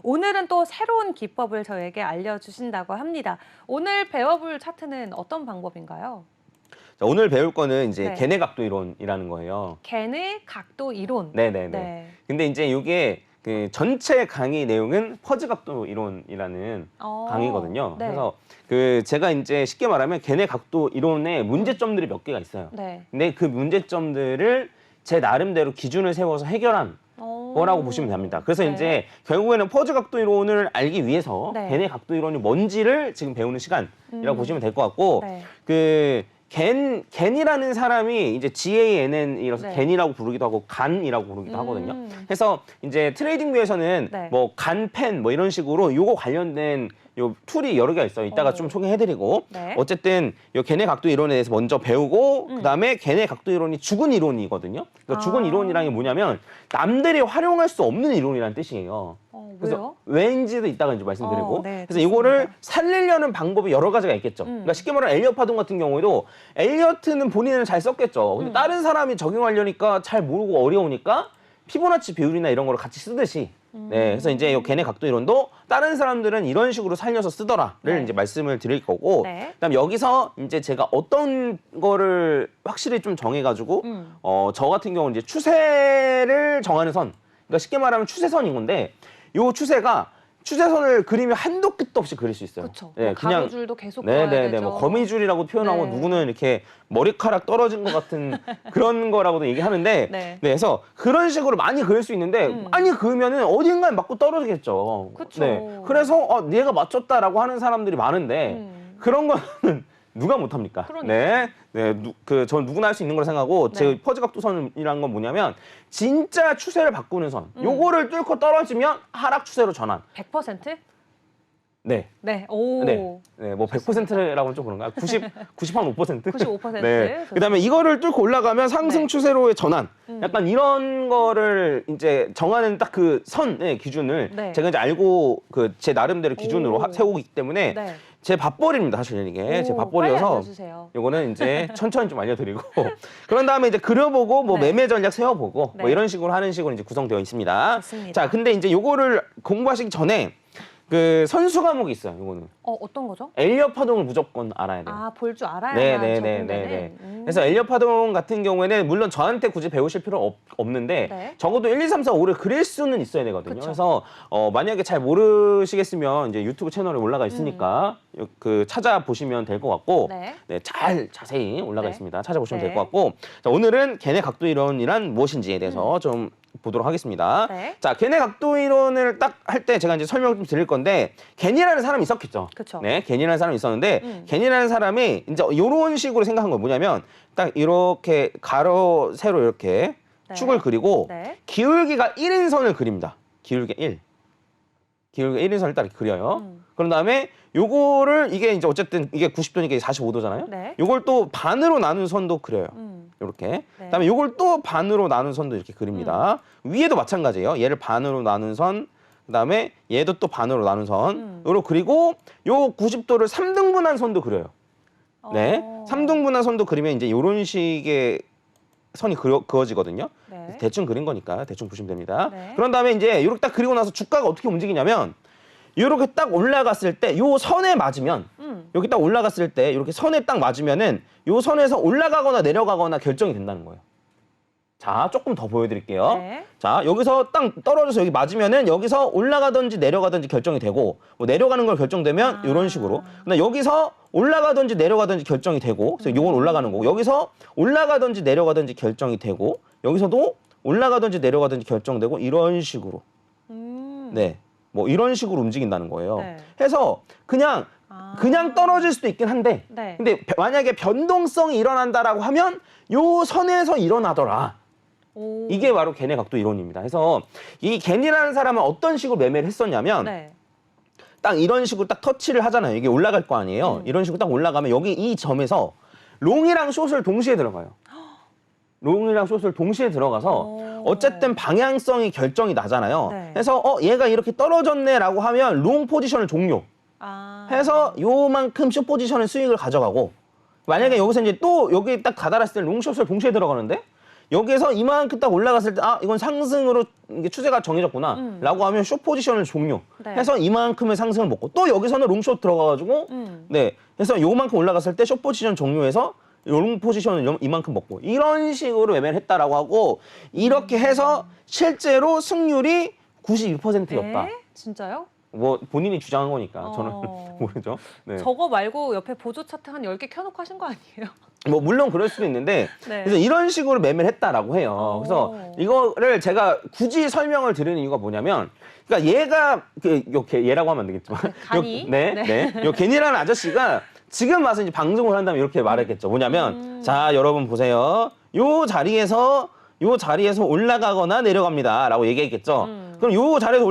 오늘은 또 새로운 기법을 저에게 알려주신다고 합니다. 오늘 배워볼 차트는 어떤 방법인가요? 자, 오늘 배울 거는 이제 네. 걔네 각도 이론이라는 거예요. 걔네 각도 이론. 네네네. 네. 근데 이제 이게 그 전체 강의 내용은 퍼즈 각도 이론이라는 강의거든요. 네. 그래서 그 제가 이제 쉽게 말하면 걔네 각도 이론에 문제점들이 몇 개가 있어요. 네. 근데 그 문제점들을 제 나름대로 기준을 세워서 해결한 거라고 보시면 됩니다. 그래서 네. 이제 결국에는 퍼즈 각도 이론을 알기 위해서 네. 걔네 각도 이론이 뭔지를 지금 배우는 시간이라고 보시면 될 것 같고 네. 그 겐이라는 사람이 이제 GANN이라서 네. 겐이라고 부르기도 하고 간이라고 부르기도 하거든요. 그래서 이제 트레이딩부에서는 네. 뭐 간펜 뭐 이런 식으로 요거 관련된 요 툴이 여러 개가 있어요. 이따가 좀 소개해드리고 네. 어쨌든 요 걔네 각도 이론에 대해서 먼저 배우고 그다음에 걔네 각도 이론이 죽은 이론이거든요. 그러니까 죽은 이론이라는 게 뭐냐면 남들이 활용할 수 없는 이론이라는 뜻이에요. 그래서 왜요? 왠지도 이따가 이제 말씀드리고 네, 그래서 이거를 좋습니다. 살리려는 방법이 여러 가지가 있겠죠. 그러니까 쉽게 말하면 엘리엇 파동 같은 경우에도 엘리어트는 본인은 잘 썼겠죠. 근데 다른 사람이 적용하려니까 잘 모르고 어려우니까 피보나치 비율이나 이런 거를 같이 쓰듯이 네, 그래서 이제 요 걔네 각도 이론도 다른 사람들은 이런 식으로 살려서 쓰더라를 네. 이제 말씀을 드릴 거고 네. 그다음 여기서 이제 제가 어떤 거를 확실히 좀 정해가지고 저 같은 경우는 이제 추세를 정하는 선, 그러니까 쉽게 말하면 추세선인 건데 요 추세선을 그리면 한도 끝도 없이 그릴 수 있어요. 그렇죠. 네, 가로줄도 계속 그어야 되죠. 뭐 거미줄이라고 표현하고 네. 누구는 이렇게 머리카락 떨어진 것 같은 그런 거라고도 얘기하는데, 네. 그래서 그런 식으로 많이 그릴 수 있는데 많이 그으면은 어딘가에 맞고 떨어지겠죠. 그쵸. 네, 그래서 얘가 맞췄다라고 하는 사람들이 많은데 그런 거는 누가 못합니까? 그러니까요. 전 누구나 할 수 있는 거라 생각하고 네. 제 퍼즈 각도선이라는 건 뭐냐면 진짜 추세를 바꾸는 선. 요거를 뚫고 떨어지면 하락 추세로 전환. 100%? 네. 네. 오. 네, 뭐 100%라고는 좀 그런가? 95%? 95%? 네. 그다음에 이거를 뚫고 올라가면 상승 네. 추세로의 전환. 약간 이런 거를 이제 정하는 딱 그 선의 기준을 네. 제가 이제 알고 그 제 나름대로 기준으로 오. 세우고 있기 때문에 네. 제 밥벌이입니다, 사실 이게. 제 오, 빨리 밥벌이여서 알려주세요. 요거는 이제 천천히 좀 알려드리고 그런 다음에 이제 그려보고 뭐 네. 매매 전략 세워보고 네. 뭐 이런 식으로 하는 식으로 이제 구성되어 있습니다. 좋습니다. 자, 근데 이제 요거를 공부하시기 전에 그 선수 과목이 있어요. 요거는 어떤 거죠? 엘리엇 파동을 무조건 알아야 돼요. 아, 볼 줄 알아야만 적용되는. 그래서 엘리엇 파동 같은 경우에는 물론 저한테 굳이 배우실 필요 없는데 네. 적어도 1, 2, 3, 4, 5를 그릴 수는 있어야 되거든요. 그쵸. 그래서 만약에 잘 모르시겠으면 이제 유튜브 채널에 올라가 있으니까 그 찾아보시면 될 것 같고 네. 잘 자세히 올라가 네. 있습니다. 찾아보시면 네. 될 것 같고 자, 오늘은 걔네 각도 이론이란 무엇인지에 대해서 좀 보도록 하겠습니다. 네. 자, 걔네 각도 이론을 딱 할 때 제가 이제 설명을 좀 드릴 건데 겐이라는 사람이 있었겠죠. 그쵸. 네, 겐이라는 사람이 있었는데 겐이라는 사람이 이제 이런 식으로 생각한 건 뭐냐면 딱 이렇게 가로 세로 이렇게 네. 축을 그리고 네. 기울기가 1인선을 그립니다. 기울기 1. 기울기 1인선을 딱 이렇게 그려요. 그런 다음에 요거를 이게 이제 어쨌든 이게 90도니까 45도잖아요. 네. 요걸 또 반으로 나눈 선도 그려요. 이렇게. 네. 그다음에 요걸 또 반으로 나눈 선도 이렇게 그립니다. 위에도 마찬가지예요. 얘를 반으로 나눈 선, 그다음에 얘도 또 반으로 나눈 선으로 그리고 요 90도를 3등분한 선도 그려요. 네. 3등분한 선도 그리면 이제 요런 식의 선이 그어지거든요. 네. 대충 그린 거니까 대충 보시면 됩니다. 네. 그런 다음에 이제 이렇게 딱 그리고 나서 주가가 어떻게 움직이냐면 이렇게 딱 올라갔을 때 요 선에 맞으면 여기 딱 올라갔을 때 이렇게 선에 딱 맞으면은 요 선에서 올라가거나 내려가거나 결정이 된다는 거예요. 자, 조금 더 보여드릴게요. 네. 자, 여기서 딱 떨어져서 여기 맞으면은 여기서 올라가든지 내려가든지 결정이 되고 뭐 내려가는 걸 결정되면 이런 식으로. 근데 여기서 올라가든지 내려가든지 결정이 되고 그래서 요건 올라가는 거고 여기서 올라가든지 내려가든지 결정이 되고 여기서도 올라가든지 내려가든지 결정되고 이런 식으로. 네. 뭐 이런 식으로 움직인다는 거예요. 네. 해서 그냥 떨어질 수도 있긴 한데 네. 근데 만약에 변동성이 일어난다라고 하면 요 선에서 일어나더라. 오. 이게 바로 걔네 각도 이론입니다. 그래서 이 겐이라는 사람은 어떤 식으로 매매를 했었냐면 네. 딱 이런 식으로 딱 터치를 하잖아요. 이게 올라갈 거 아니에요. 이런 식으로 딱 올라가면 여기 이 점에서 롱이랑 숏을 동시에 들어가요. 롱이랑 숏을 동시에 들어가서 어쨌든 방향성이 결정이 나잖아요. 네. 그래서 얘가 이렇게 떨어졌네라고 하면 롱 포지션을 종료. 아. 해서 요만큼 숏 포지션의 수익을 가져가고 만약에 여기서 이제 또 여기 딱 다다랐을 때 롱숏을 동시에 들어가는데 여기에서 이만큼 딱 올라갔을 때 아 이건 상승으로 이게 추세가 정해졌구나라고 하면 숏 포지션을 종료해서 네. 이만큼의 상승을 먹고 또 여기서는 롱숏 들어가가지고 네 해서 요만큼 올라갔을 때 숏 포지션 종료해서 롱 포지션을 이만큼 먹고 이런 식으로 매매를 했다라고 하고 이렇게 해서 실제로 승률이 92%였다. 네? 진짜요? 뭐 본인이 주장한 거니까 저는 모르죠. 네. 저거 말고 옆에 보조 차트 한 10개 켜놓고 하신 거 아니에요? 뭐 물론 그럴 수도 있는데 네. 그래서 이런 식으로 매매를 했다라고 해요. 그래서 이거를 제가 굳이 설명을 드리는 이유가 뭐냐면 그러니까 얘가 얘라고 하면 안 되겠지만 간이? 요 겐이라는 아저씨가 지금 와서 이제 방송을 한다면 이렇게 말했겠죠. 뭐냐면 자 여러분 보세요. 요 자리에서 올라가거나 내려갑니다라고 얘기했겠죠. 그럼 요 자리에서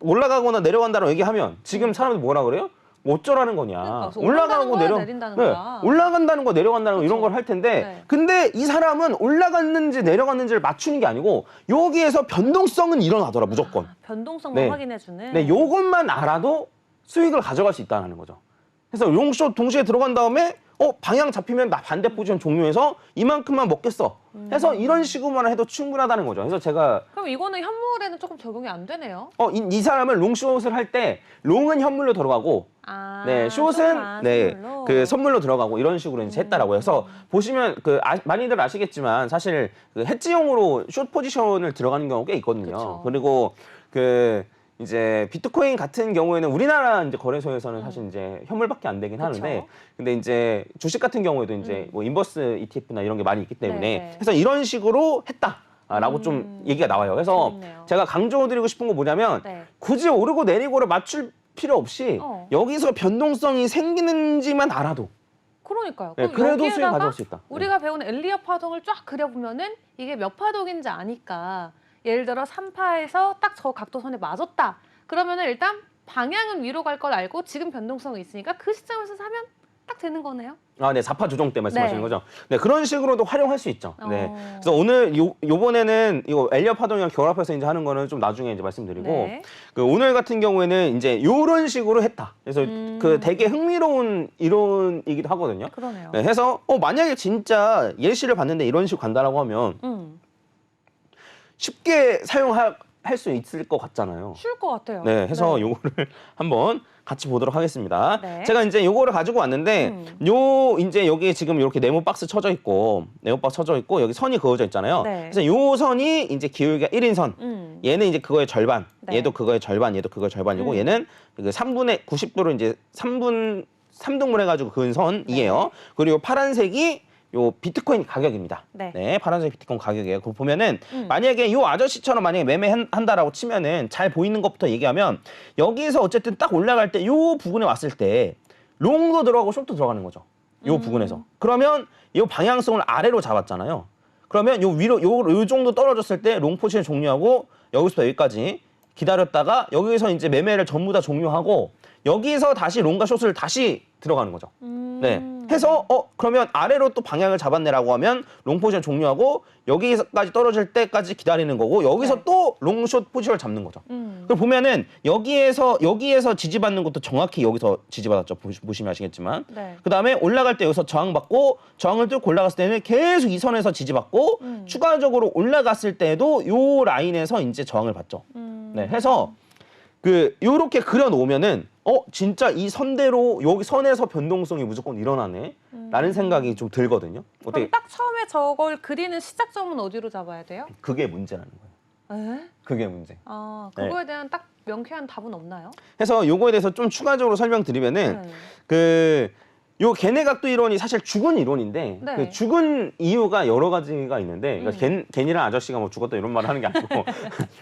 올라가거나 내려간다라고 얘기하면 지금 사람들이 뭐라 그래요? 뭐 어쩌라는 거냐. 그러니까, 올라가고 내린다는 거야. 올라간다는 거 내려간다는 거 이런 그쵸. 걸 할 텐데 네. 근데 이 사람은 올라갔는지 내려갔는지를 맞추는 게 아니고 여기에서 변동성은 일어나더라 무조건. 변동성만 확인해주는. 네, 요것만 알아도 수익을 가져갈 수 있다는 거죠. 그래서 롱숏 동시에 들어간 다음에 방향 잡히면 나 반대 포지션 종료해서 이만큼만 먹겠어. 해서 이런 식으로만 해도 충분하다는 거죠. 그래서 제가 그럼 이거는 현물에는 조금 적용이 안 되네요. 이 사람은 롱숏을 할 때 롱은 현물로 들어가고 네, 숏은 선물로. 그 선물로 들어가고 이런 식으로 이제 했다라고 해서 보시면 많이들 아시겠지만 사실 그 해지용으로 숏 포지션을 들어가는 경우가 꽤 있거든요. 그쵸. 그리고 이제 비트코인 같은 경우에는 우리나라 이제 거래소에서는 사실 이제 현물밖에 안 되긴 하는데 근데 이제 주식 같은 경우에도 이제 뭐 인버스 ETF나 이런 게 많이 있기 때문에 네네. 그래서 이런 식으로 했다라고 좀 얘기가 나와요. 그래서 재밌네요. 제가 강조드리고 싶은 거 뭐냐면 네. 굳이 오르고 내리고를 맞출 필요 없이 여기서 변동성이 생기는지만 알아도 그러니까요. 네, 그럼 그래도 수익 여기에다가 가져올 수 있다. 우리가 배운 엘리엇 파동을 쫙 그려보면은 이게 몇 파동인지 아니까 예를 들어 3파에서 딱 저 각도선에 맞았다. 그러면은 일단 방향은 위로 갈 걸 알고 지금 변동성이 있으니까 그 시점에서 사면 딱 되는 거네요. 네, 4파 조정 때 말씀하시는 네. 거죠. 네, 그런 식으로도 활용할 수 있죠. 네. 어. 그래서 오늘 요번에는 이거 엘리엇 파동이랑 결합해서 이제 하는 거는 좀 나중에 이제 말씀드리고 네. 오늘 같은 경우에는 이제 요런 식으로 했다. 그래서 되게 흥미로운 이론이기도 하거든요. 그러네요. 네, 해서 만약에 진짜 예시를 봤는데 이런 식으로 간다라고 하면 쉽게 사용할 수 있을 것 같잖아요. 쉬울 것 같아요. 네, 해서 요거를 한번 같이 보도록 하겠습니다. 네. 제가 이제 요거를 가지고 왔는데 이제 여기 지금 이렇게 네모 박스 쳐져 있고 여기 선이 그어져 있잖아요. 네. 그래서 요 선이 이제 기울기가 1인 선. 얘는 이제 그거의 절반. 네. 얘도 그거의 절반, 얘도 그거의 절반이고 얘는 그 3분의 90도로 이제 3등분 해 가지고 그은 선이에요. 그리고 파란색이 요 비트코인 가격입니다. 네. 파란색 비트코인 가격이에요. 그거 보면은 만약에 요 아저씨처럼 만약에 매매한다라고 치면은 잘 보이는 것부터 얘기하면 여기서 어쨌든 딱 올라갈 때 요 부분에 왔을 때 롱도 들어가고 숏도 들어가는 거죠. 요 부분에서. 그러면 요 방향성을 아래로 잡았잖아요. 그러면 요 위로 요 정도 떨어졌을 때 롱 포지션 종료하고 여기서부터 여기까지 기다렸다가 여기서 이제 매매를 전부 다 종료하고 여기서 다시 롱과 숏을 다시 들어가는 거죠. 네. 해서 그러면 아래로 또 방향을 잡았네라고 하면 롱 포지션 종료하고 여기까지 떨어질 때까지 기다리는 거고 여기서 네. 또 롱숏 포지션을 잡는 거죠. 그럼 보면은 여기에서 지지받는 것도 정확히 여기서 지지받았죠. 보시면 아시겠지만. 네. 그다음에 올라갈 때 여기서 저항받고 저항을 뚫고 올라갔을 때는 계속 이 선에서 지지받고 추가적으로 올라갔을 때도 요 라인에서 이제 저항을 받죠. 네. 해서 요렇게 그려 놓으면은 진짜 이 선대로 여기 선에서 변동성이 무조건 일어나네 라는 생각이 좀 들거든요. 그럼 딱 처음에 저걸 그리는 시작점은 어디로 잡아야 돼요? 그게 문제라는 거예요. 그게 문제. 그거에 대한 딱 명쾌한 답은 없나요? 그래서 요거에 대해서 좀 추가적으로 설명드리면은 요 걔네각도 이론이 사실 죽은 이론인데 네. 그 죽은 이유가 여러 가지가 있는데 그러니까 걔니란 아저씨가 뭐 죽었다 이런 말을 하는 게 아니고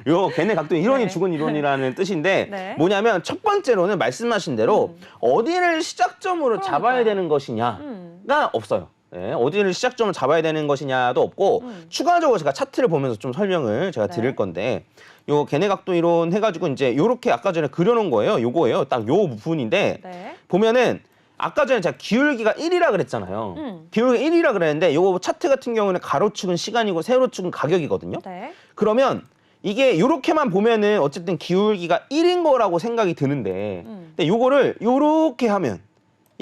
요 걔네각도 이론이 네. 죽은 이론이라는 뜻인데 네. 뭐냐면 첫 번째로는 말씀하신 대로 어디를 시작점으로 잡아야 되는 것이냐가 없어요. 네, 어디를 시작점을 잡아야 되는 것이냐도 없고 추가적으로 제가 차트를 보면서 좀 설명을 제가 드릴 건데 요 걔네각도 이론 해가지고 이제 요렇게 아까 전에 그려놓은 거예요. 요거예요. 딱 요 부분인데 네. 보면은 아까 전에 제가 기울기가 1이라 그랬잖아요. 기울기가 1이라 그랬는데 요거 차트 같은 경우는 가로축은 시간이고 세로축은 가격이거든요. 네. 그러면 이게 요렇게만 보면은 어쨌든 기울기가 1인 거라고 생각이 드는데 근데 요거를 요렇게 하면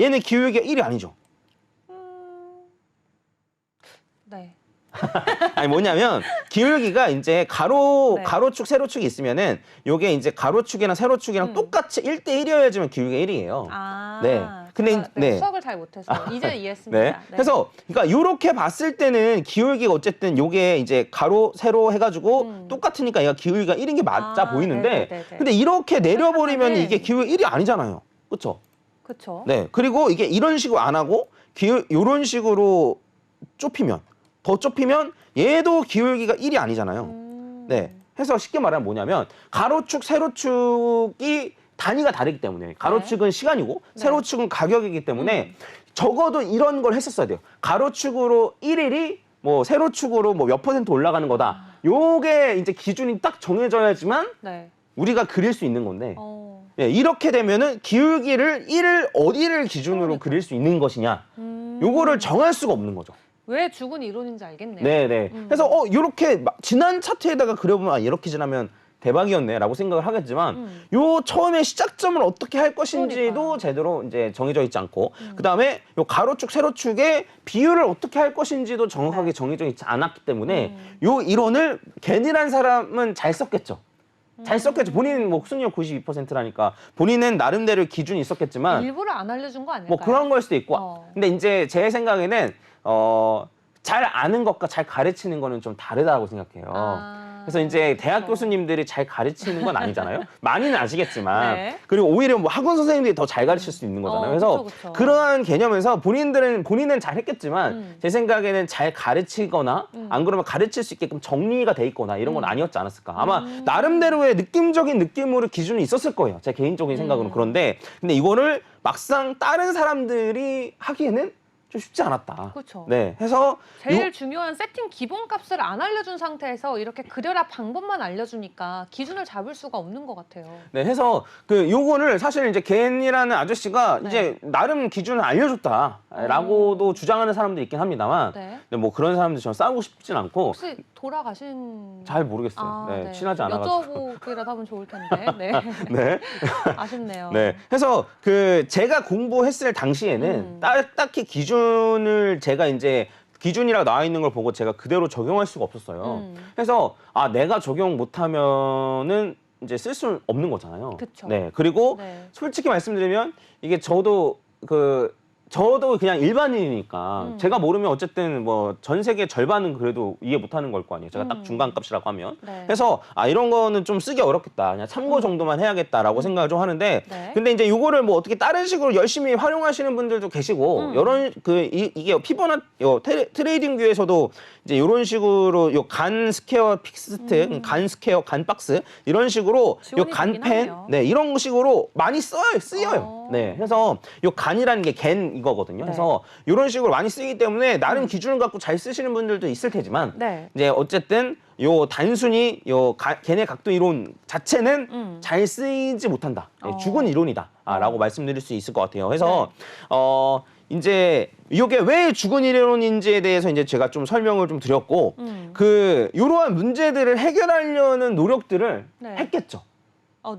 얘는 기울기가 1이 아니죠. 네. 아니 뭐냐면 기울기가 이제 가로축, 세로축이 있으면은 요게 이제 가로축이랑 세로축이랑 똑같이 1대1이어야지만 기울기가 1이에요. 아, 네. 근데 제가, 네. 수학을 잘 못해서 이제 이해했습니다. 네. 네. 그래서 그러니까 요렇게 봤을 때는 기울기가 어쨌든 요게 이제 가로, 세로 해가지고 똑같으니까 얘가 기울기가 1인 게 맞아 보이는데 네네네네. 근데 이렇게 내려버리면 생각하면은- 이게 기울기 1이 아니잖아요. 그렇죠? 그렇죠. 네. 그리고 이게 이런 식으로 안 하고 요런 식으로 더 좁히면 얘도 기울기가 1이 아니잖아요. 네. 해서 쉽게 말하면 뭐냐면 가로축, 세로축이 단위가 다르기 때문에 가로축은 시간이고 네. 세로축은 가격이기 때문에 적어도 이런 걸 했었어야 돼요. 가로축으로 1일이 뭐 세로축으로 뭐 몇 % 올라가는 거다. 요게 이제 기준이 딱 정해져야지만 네. 우리가 그릴 수 있는 건데 어. 예, 이렇게 되면은 기울기를 1을 어디를 기준으로 그러니까. 그릴 수 있는 것이냐 요거를 정할 수가 없는 거죠. 왜 죽은 이론인지 알겠네요. 네네. 그래서 요렇게 지난 차트에다가 그려보면 아, 이렇게 지나면 대박이었네라고 생각을 하겠지만 요 처음에 시작점을 어떻게 할 것인지도 그러니까요. 제대로 이제 정해져 있지 않고 그다음에 요 가로축 세로축의 비율을 어떻게 할 것인지도 정확하게 네. 정해져 있지 않았기 때문에 요 이론을 괜히란 사람은 잘 썼겠죠. 잘 썼겠죠. 본인 뭐 수능률 92%라니까 본인은 나름대로 기준이 있었겠지만 일부러 안 알려준 거 아닐까요? 뭐 그런 걸 수도 있고. 어. 근데 이제 제 생각에는 잘 아는 것과 잘 가르치는 거는 좀 다르다고 생각해요. 아, 그래서 이제 대학 그렇죠. 교수님들이 잘 가르치는 건 아니잖아요. 많이는 아시겠지만. 네. 그리고 오히려 뭐 학원 선생님들이 더 잘 가르칠 수 있는 거잖아요. 그래서 그쵸. 그러한 개념에서 본인은 잘 했겠지만 제 생각에는 잘 가르치거나 안 그러면 가르칠 수 있게끔 정리가 돼 있거나 이런 건 아니었지 않았을까. 아마 나름대로의 느낌적인 느낌으로 기준이 있었을 거예요. 제 개인적인 생각으로. 그런데 근데 이거를 막상 다른 사람들이 하기에는 좀 쉽지 않았다. 그렇죠. 네, 해서 제일 중요한 세팅 기본값을 안 알려준 상태에서 이렇게 그려라 방법만 알려주니까 기준을 잡을 수가 없는 것 같아요. 네, 해서 그 요거를 사실 이제 겐이라는 아저씨가 네. 이제 나름 기준을 알려줬다라고도 주장하는 사람들이 있긴 합니다만, 네. 근데 뭐 그런 사람들 저는 싸우고 싶진 않고 혹시 돌아가신 잘 모르겠어요. 네, 친하지 않아가지고. 여쭤보기라도 하면 좋을 텐데. 네. 네. 아쉽네요. 네. 해서 그 제가 공부했을 당시에는 딱히 기준을 제가 이제 기준이라고 나와 있는 걸 보고 제가 그대로 적용할 수가 없었어요. 그래서 아 내가 적용 못하면은 이제 쓸 수 없는 거잖아요. 그쵸. 네. 그리고 네. 솔직히 말씀드리면 이게 저도 그냥 일반인이니까 제가 모르면 어쨌든 뭐 전 세계 절반은 그래도 이해 못하는 걸 거 아니에요. 제가 딱 중간값이라고 하면. 네. 그래서 아 이런 거는 좀 쓰기 어렵겠다. 그냥 참고 정도만 해야겠다라고 생각을 좀 하는데 네. 근데 이제 이거를 뭐 어떻게 다른 식으로 열심히 활용하시는 분들도 계시고 이런 이게 피보나 트레이딩 뷰에서도 이제 이런 식으로 요 간 스퀘어 픽스트, 간 스퀘어, 간 박스 이런 식으로 요 지원이 되긴 간펜 하네요. 네, 이런 식으로 많이 쓰여요. 네. 그래서 요 간이라는 게 겐 이거거든요. 네. 그래서 이런 식으로 많이 쓰이기 때문에 나름 기준을 갖고 잘 쓰시는 분들도 있을 테지만 네. 이제 어쨌든 요 단순히 겐의 각도 이론 자체는 잘 쓰이지 못한다. 네, 죽은 이론이다라고 말씀드릴 수 있을 것 같아요. 그래서 이제 이게 왜 죽은 이론인지에 대해서 이제 제가 좀 설명을 좀 드렸고 이러한 문제들을 해결하려는 노력들을 네. 했겠죠.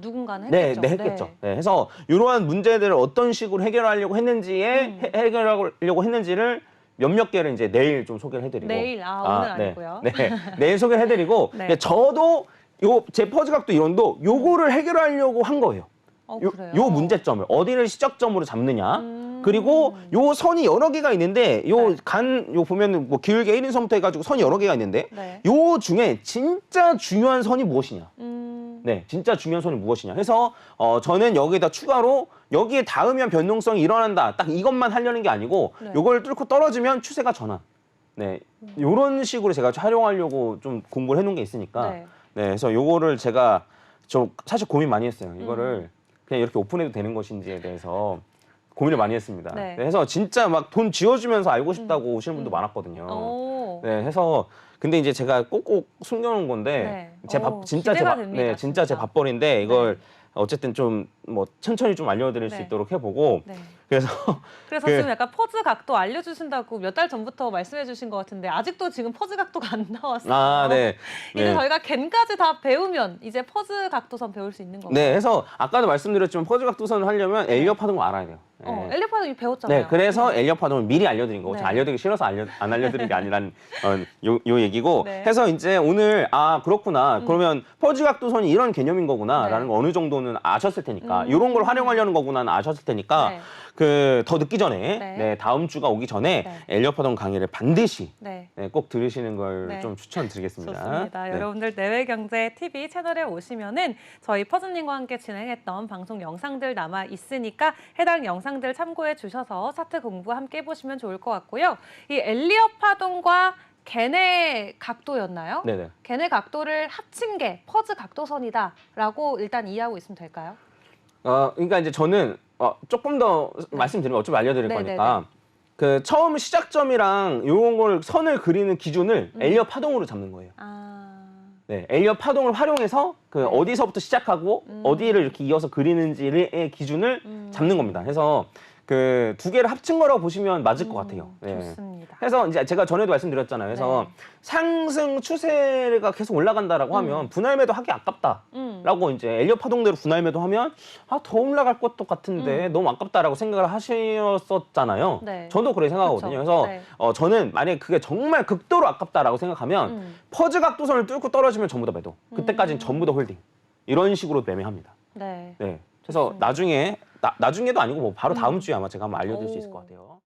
누군가는 네, 했겠죠. 네, 했겠죠. 네, 해서 이러한 문제들을 어떤 식으로 해결하려고 해결하려고 했는지를 몇몇 개를 이제 내일 좀 소개를 해드리고 내일 오늘 아니고요. 네, 내일 소개를 해드리고 네. 근데 저도 제 퍼즐각도 이론도 요거를 해결하려고 한 거예요. 그래요? 요 문제점을 어디를 시작점으로 잡느냐 그리고 요 선이 여러 개가 있는데 요 보면은 뭐 기울기 1인선부터 해가지고 선이 여러 개가 있는데 네. 요 중에 진짜 중요한 선이 무엇이냐 네, 진짜 중요한 선이 무엇이냐 해서 저는 여기에다 추가로 여기에 닿으면 변동성이 일어난다 딱 이것만 하려는 게 아니고 네. 요걸 뚫고 떨어지면 추세가 전환 네, 요런 식으로 제가 활용하려고 좀 공부를 해놓은 게 있으니까 네. 네, 그래서 요거를 제가 좀 사실 고민 많이 했어요. 이거를 그냥 이렇게 오픈해도 되는 것인지에 대해서 고민을 많이 했습니다. 네. 그래서 진짜 막 돈 쥐어주면서 알고 싶다고 오시는 분도 많았거든요. 오. 네, 해서 근데 이제 제가 꼭꼭 숨겨놓은 건데 네. 진짜 기대가 됩니다, 네, 진짜 제 진짜. 밥벌이인데 이걸 어쨌든 좀 뭐 천천히 좀 알려드릴 수 네. 있도록 해보고 네. 그래서 그래서 그- 지금 약간 퍼즈 각도 알려주신다고 몇 달 전부터 말씀해주신 것 같은데 아직도 지금 퍼즈 각도가 안 나왔어요. 아, 네. 이제 네. 저희가 겐까지 다 배우면 이제 퍼즈 각도선 배울 수 있는 건가요? 네, 해서 아까도 말씀드렸지만 퍼즐 각도선을 하려면 엘리어 파동을 알아야 돼요. 네. 엘리파도 이미 배웠잖아요. 네, 그래서 엘리어 파동을 미리 알려드린 거고, 네. 제가 알려드리기 싫어서 안 알려드린 게 아니란 요 얘기고, 네. 해서 이제 오늘 그렇구나, 그러면 퍼즐 각도선이 이런 개념인 거구나라는 네. 거 어느 정도는 아셨을 테니까, 이런 걸 활용하려는 거구나는 아셨을 테니까, 네. 더 늦기 전에, 네. 네, 다음 주가 오기 전에 네. 엘리어 파동 강의를 반드시 네. 네, 꼭 들으시는 걸 네. 좀 추천드리겠습니다. 좋습니다. 네. 여러분들 내외경제 TV 채널에 오시면은 저희 퍼즈님과 함께 진행했던 방송 영상들 남아 있으니까 해당 영상들 참고해 주셔서 차트 공부 함께 해보시면 좋을 것 같고요. 이 엘리어 파동과 걔네 각도였나요? 네네. 걔네 각도를 합친 게 퍼즈 각도선이다라고 일단 이해하고 있으면 될까요? 그러니까 이제 저는 조금 더 말씀드리면 어차피 알려드릴 네, 거니까 그 처음 시작점이랑 요런 걸 선을 그리는 기준을 엘리어 파동으로 잡는 거예요. 네, 엘리어 파동을 활용해서 그 어디서부터 시작하고 어디를 이렇게 이어서 그리는지의 기준을 잡는 겁니다. 그래서 그 두 개를 합친 거라고 보시면 맞을 것 같아요. 네. 좋습니다. 그래서 이제 제가 전에도 말씀드렸잖아요. 그래서 네. 상승 추세가 계속 올라간다라고 하면 분할 매도 하기 아깝다라고 이제 엘리어 파동대로 분할 매도 하면 더 올라갈 것도 같은데 너무 아깝다라고 생각을 하셨었잖아요. 네. 저도 그렇게 생각하거든요. 그쵸. 그래서 네. 저는 만약에 그게 정말 극도로 아깝다라고 생각하면 퍼즈 각도선을 뚫고 떨어지면 전부 다 매도. 그때까지는 전부 다 홀딩. 이런 식으로 매매합니다. 네. 네. 그래서 나중에도 아니고 뭐 바로 다음 주에 아마 제가 한번 알려드릴 수 있을 오. 것 같아요.